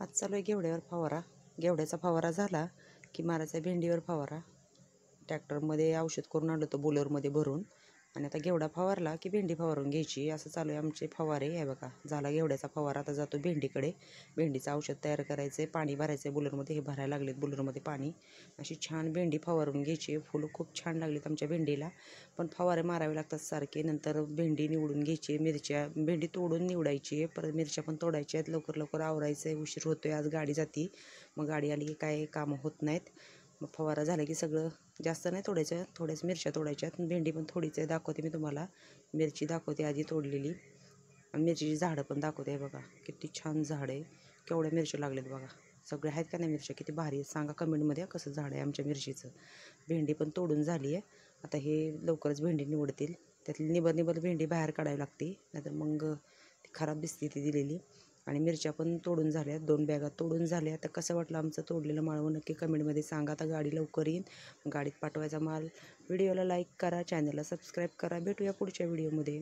आज चालू आहे घेवड्यावर फवारा. घेवड्याचा फवारा झाला की मारायचा भेंडीवर फवारा. ट्रॅक्टरमध्ये औषध करून आणलं होतं बोलरमध्ये भरून, आणि आता घेवडा फवारला की भेंडी फवारून घ्यायची. असं चालू आहे आमचे फवारे. आहे बघा, झाला घेवड्याचा फवारा. आता जातो भेंडीकडे. भेंडीचं औषध तयार करायचं आहे, पाणी भरायचं आहे बोलरमध्ये. हे भरायला लागलेत बोलरमध्ये पाणी. अशी छान भेंडी फवारून घ्यायची. फुलं खूप छान लागलीत आमच्या भेंडीला, पण फवारे मारावे लागतात सारखे. नंतर भेंडी निवडून घ्यायची, मिरच्या भेंडी तोडून निवडायची, परत मिरच्या पण तोडायच्या आहेत. लवकर लवकर आवरायचं आहे, उशीर होतो आहे. आज गाडी जाती, मग गाडी आली की काय कामं होत नाहीत. मग फवारा झाला की सगळं जास्त नाही तोडायचं, थोड्याच मिरच्या तोडायच्या. भेंडी पण थोडीच आहे, दाखवते मी तुम्हाला. मिरची दाखवते आधी तोडलेली, आणि मिरचीची झाडं पण दाखवते. बघा किती छान झाड आहे, केवढ्या मिरच्या लागल्यात बघा. सगळे आहेत का नाही मिरच्या, किती भारी आहेत सांगा कमेंटमध्ये कसं झाड आहे आमच्या मिरचीचं. भेंडी पण तोडून झाली आहे. आता हे लवकरच भेंडी निवडतील. त्यातली निबर भेंडी बाहेर काढावी लागते, नाहीतर मग ती खराब दिसते ती दिलेली. आणि मिरच्या पण तोडून झाल्या, 2 बॅगा तोडून झाल्या. आता कसं वाटलं आमचं तोडलेलं माळवं नक्की कमेंटमध्ये सांगा. आता गाडी लवकर येईन, गाडीत पाठवायचा माल. व्हिडिओला लाईक करा, चॅनलला सबस्क्राईब करा. भेटूया पुढच्या व्हिडिओमध्ये.